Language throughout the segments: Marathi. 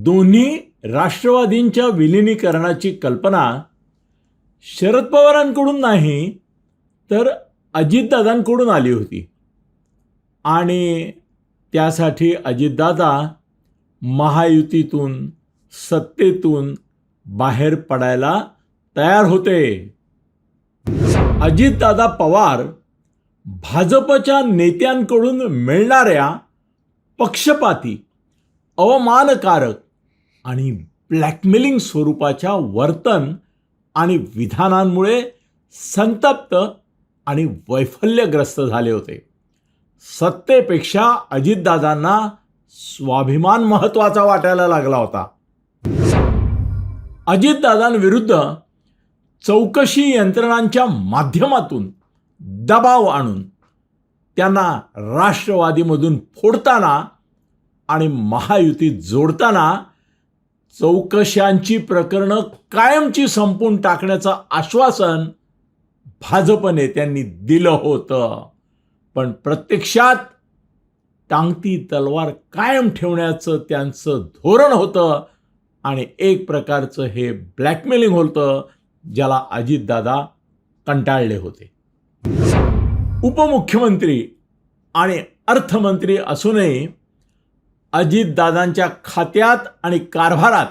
दोन्ही राष्ट्रवादींच्या विलिनीकरणाची कल्पना शरद पवारांकडून नाही तर अजितदादांकडून आली होती आणि त्यासाठी अजितदादा महायुतीतून सत्तेतून बाहेर पडायला तयार होते. अजितदादा पवार भाजपच्या नेत्यांकडून मिळणाऱ्या पक्षपाती, अवमानकारक आणि ब्लॅकमेलिंग स्वरूपाच्या वर्तन आणि विधानांमुळे संतप्त आणि वैफल्यग्रस्त झाले होते. सत्तेपेक्षा अजितदादांना स्वाभिमान महत्त्वाचा वाटायला लागला होता. अजितदादांविरुद्ध चौकशी यंत्रणांच्या माध्यमातून दबाव आणून त्यांना राष्ट्रवादीमधून फोडताना आणि महायुतीत जोडताना चौकशांची प्रकरणं कायमची संपून टाकण्याचं आश्वासन भाजप नेत्यांनी दिलं होतं. पण प्रत्यक्षात टांगती तलवार कायम ठेवण्याचं त्यांचं धोरण होतं आणि एक प्रकारचं हे ब्लॅकमेलिंग होतं ज्याला अजितदादा कंटाळले होते. उपमुख्यमंत्री आणि अर्थमंत्री असूनही अजितदादांच्या खात्यात आणि कारभारात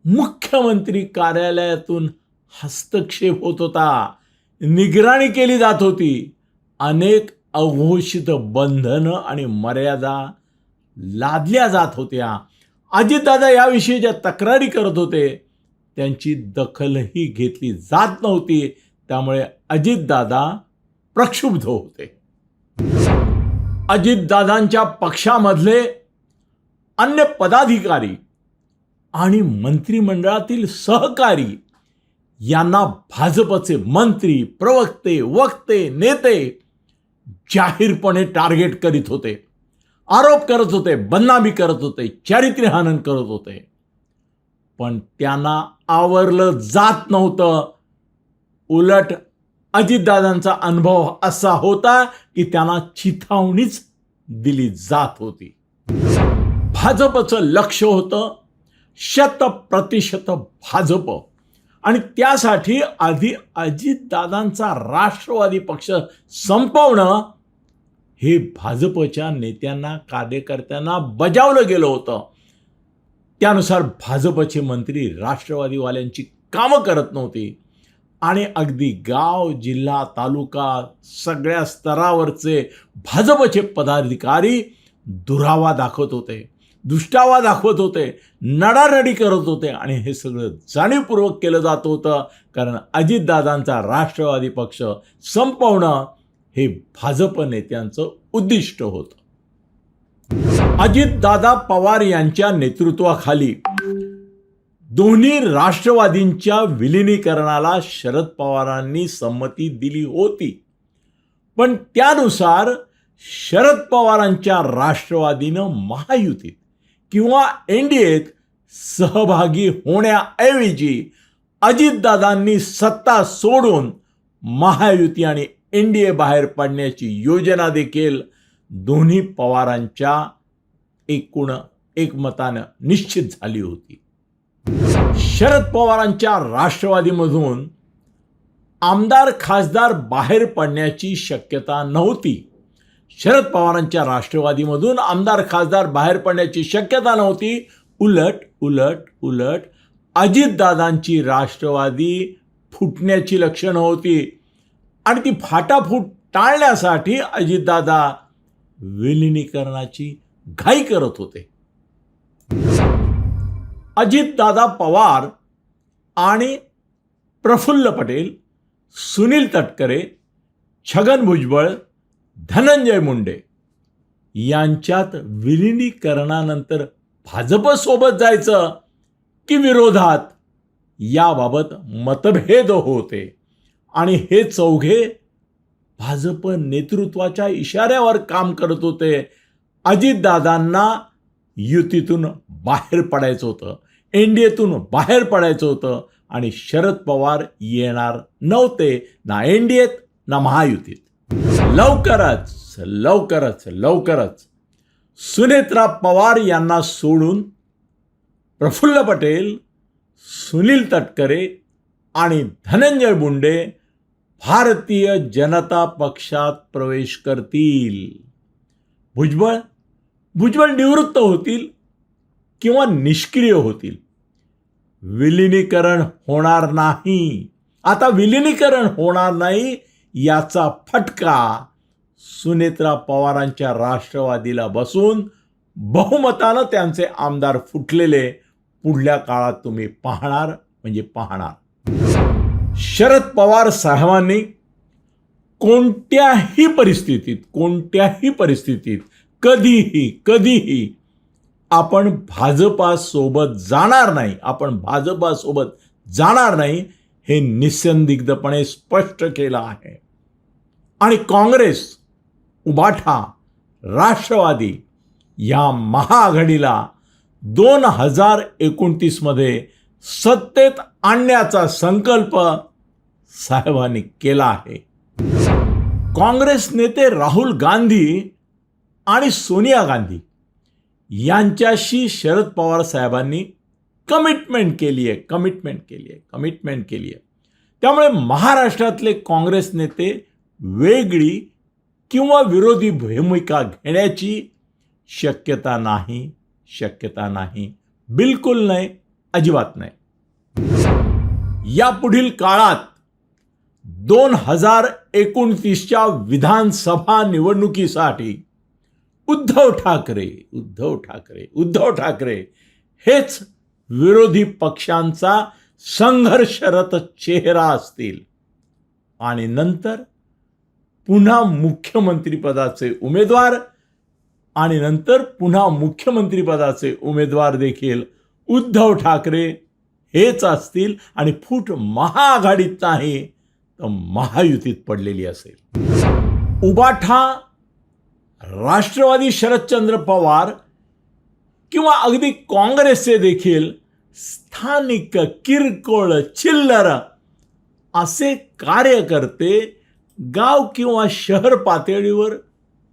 मुख्यमंत्री कार्यालयातून हस्तक्षेप होत होता, निगराणी केली जात होती. अनेक अघोषित बंधनं आणि मर्यादा लादल्या जात होत्या. अजितदादा याविषयी ज्या तक्रारी करत होते त्यांची दखलही घेतली जात नव्हती. त्यामुळे अजितदादा प्रक्षुब्ध होते. अजितदादांच्या पक्षामधले अन्य पदाधिकारी आणि मंत्रिमंडळातील सहकारी यांना भाजपचे मंत्री, प्रवक्ते, वक्ते, नेते जाहीरपणे टार्गेट करीत होते, आरोप करत होते, बदनामी करत होते, चारित्र्यहनन करत होते. पण त्यांना आवरलं जात नव्हतं. उलट अजितदादांचा अनुभव असा होता की त्यांना चिथावणीच दिली जात होती. भाजपचं लक्ष होतं 100% भाजप आणि त्यासाठी आधी अजितदादांचा राष्ट्रवादी पक्ष संपवणं हे भाजपच्या नेत्यांना, कार्यकर्त्यांना बजावलं गेलं होतं. त्यानुसार भाजपचे मंत्री राष्ट्रवादीवाल्यांची कामं करत नव्हती आणि अगदी गाव, जिल्हा, तालुका सगळ्या स्तरावरचे भाजपचे पदाधिकारी दुरावा दाखवत होते, दुष्टावा दाखवत होते, नडानडी करत होते आणि हे सगळं जाणीवपूर्वक केलं जात होतं. कारण अजितदादांचा राष्ट्रवादी पक्ष संपवणं हे भाजप नेत्यांचं उद्दिष्ट होतं. अजितदादा पवार यांच्या नेतृत्वाखाली दोन्ही राष्ट्रवादींच्या विलिनीकरणाला शरद पवारांनी संमती दिली होती. पण त्यानुसार शरद पवारांच्या राष्ट्रवादीनं महायुतीत किंवा एनडीएत सहभागी होण्याऐवजी अजितदादांनी सत्ता सोडून महायुती आणि एनडीए बाहेर पडण्याची योजना देखील दोन्ही पवारांच्या एकमतानं निश्चित झाली होती. शरद पवारांच्या राष्ट्रवादीमधून आमदार खासदार बाहेर पडण्याची शक्यता नव्हती. शरद पवारांच्या राष्ट्रवादीमधून आमदार खासदार बाहेर पडण्याची शक्यता नव्हती. उलट अजितदादांची राष्ट्रवादी फुटण्याची लक्षणं होती आणि ती फाटाफूट टाळण्यासाठी अजितदादा विलिनीकरणाची घाई करत होते. अजितदादा पवार आणि प्रफुल्ल पटेल, सुनील तटकरे, छगन भुजबळ, धनंजय मुंडे यांच्यात विलिनीकरणानंतर भाजपसोबत जायचं की विरोधात याबाबत मतभेद होते आणि हे चौघे भाजप नेतृत्वाच्या इशाऱ्यावर काम करत होते. अजितदादांना युतीतून बाहेर पडायचं होतं, एनडीएतून बाहेर पडायचं होतं आणि शरद पवार येणार नव्हते ना एनडीएत ना महायुतीत. लवकरच सुनेत्रा पवार यांना सोडून प्रफुल्ल पटेल, सुनील तटकरे आणि धनंजय मुंडे भारतीय जनता पक्षात प्रवेश करतील. भुजबळ निवृत्त होतील किंवा निष्क्रिय होतील. विलिनीकरण होणार नाही. आता विलिनीकरण होणार नाही याचा फटका सुनेत्रा पवारांच्या राष्ट्रवादीला बसून बहुमतानं त्यांचे आमदार फुटलेले पुढल्या काळात तुम्ही पाहणार म्हणजे पाहणार. शरद पवार साहेबांनी कोणत्याही परिस्थितीत कधीही आपण भाजपासोबत जाणार नाही हे निसंदिग्धपणे स्पष्ट केलं आहे. आणि काँग्रेस, उबाठा, राष्ट्रवादी या महाआघाडीला 2029 मध्ये सत्तेत आणण्याचा संकल्प साहेबांनी केला आहे. काँग्रेस नेते राहुल गांधी आणि सोनिया गांधी यांच्याशी शरद पवार साहेबांनी कमिटमेंट केली आहे. त्यामुळे महाराष्ट्रातले काँग्रेस नेते वेगळी किंवा विरोधी भूमिका घेण्याची शक्यता नाही, बिलकुल नाही, अजिबात नाही. यापुढील काळात 2029च्या विधानसभा निवडणुकीसाठी उद्धव ठाकरे हेच विरोधी पक्षांचा संघर्षरत चेहरा असतील. आणि नंतर पुन्हा मुख्यमंत्रीपदाचे उमेदवार देखील उद्धव ठाकरे हेच असतील. आणि फूट महाआघाडीत नाही तर महायुतीत पडलेली असेल. उबाठा, राष्ट्रवादी शरदचंद्र पवार किंवा अगदी काँग्रेसचे देखील स्थानिक किरकोळ चिल्लर असे कार्यकर्ते गाव किंवा शहर पातळीवर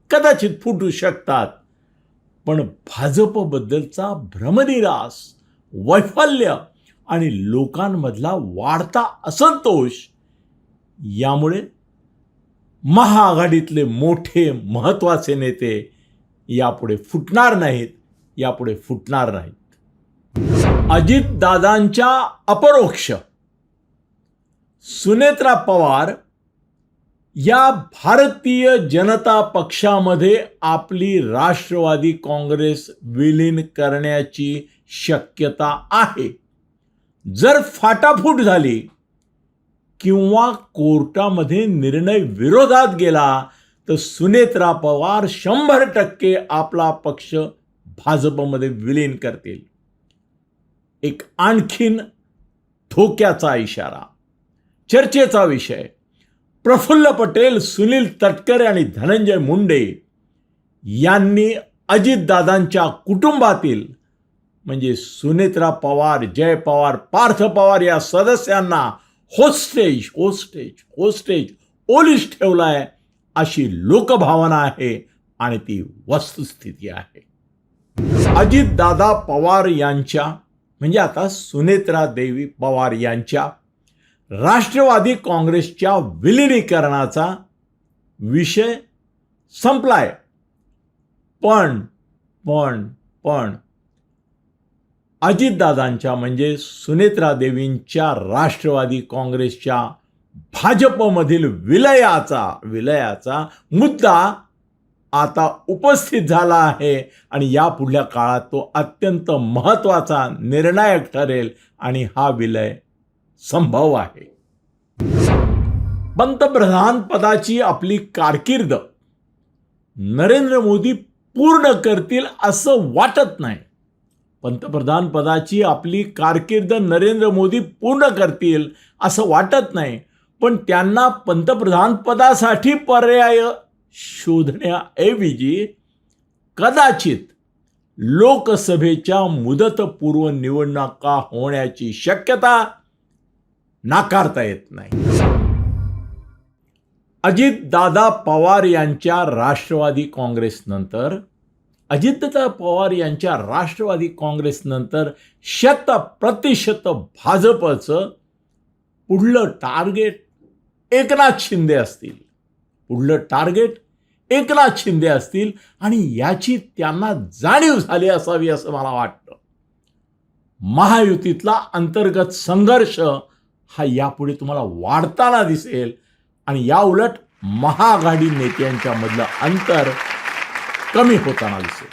कदाचित फुटू शकतात. पण भाजपबद्दलचा भ्रमनिरास, वैफल्य आणि लोकांमधला वाढता असंतोष यामुळे महाआघाडीतले मोठे महत्त्वाचे नेते यापुढे फुटणार नाहीत. अजितदादांच्या अपरोक्ष सुनेत्रा पवार या भारतीय जनता पक्षामध्ये आपली राष्ट्रवादी काँग्रेस विलीन करण्याची शक्यता आहे. जर फाटाफूट झाली किंवा कोर्टामध्ये निर्णय विरोधात गेला तर सुनेत्रा पवार 100% आपला पक्ष भाजपमध्ये विलीन करतील. एक आणखीन धोक्याचा इशारा, चर्चेचा विषय. प्रफुल्ल पटेल, सुनील तटकरे आणि धनंजय मुंडे यांनी अजितदादांच्या कुटुंबातील म्हणजे सुनेत्रा पवार, जय पवार, पार्थ पवार या सदस्यांना होस्टेज ओलीस ठेवलाय अशी लोकभावना आहे आणि ती वस्तुस्थिती आहे. अजितदादा पवार यांच्या म्हणजे आता सुनेत्रा देवी पवार यांच्या राष्ट्रवादी काँग्रेसच्या विलिनीकरणाचा विषय संपलाय. पण अजितदादांच्या म्हणजे सुनेत्रा देवींच्या राष्ट्रवादी काँग्रेसच्या भाजपमधील विलयाचा मुद्दा आता उपस्थित झाला आहे आणि या पुढल्या काळात तो अत्यंत महत्त्वाचा, निर्णायक ठरेल आणि हा विलय संभव आहे. पंतप्रधान पदाची आपली कारकीर्द नरेंद्र मोदी पूर्ण करतील असं वाटत नाही. पंतप्रधान पदाची आपली कारकीर्द नरेंद्र मोदी पूर्ण करतील असं वाटत नाही. पण त्यांना पंतप्रधान पदासाठी पर्याय शोधण्याऐवजी कदाचित लोकसभेच्या मुदतपूर्व निवडणुका होण्याची शक्यता नाकारता येत नाही. अजितदादा पवार यांच्या राष्ट्रवादी काँग्रेसनंतर अजितदादा पवार यांच्या राष्ट्रवादी काँग्रेसनंतर 100% भाजपचं पुढलं टार्गेट एकनाथ शिंदे असतील. पुढलं टार्गेट एकनाथ शिंदे असतील आणि याची त्यांना जाणीव झाली असावी असं मला वाटतं. महायुतीतला अंतर्गत संघर्ष हा यापुढे तुम्हाला वाढताना दिसेल आणि या उलट महाआघाडी नेत्यांच्या मधलं अंतर कमी होताना दिसेल.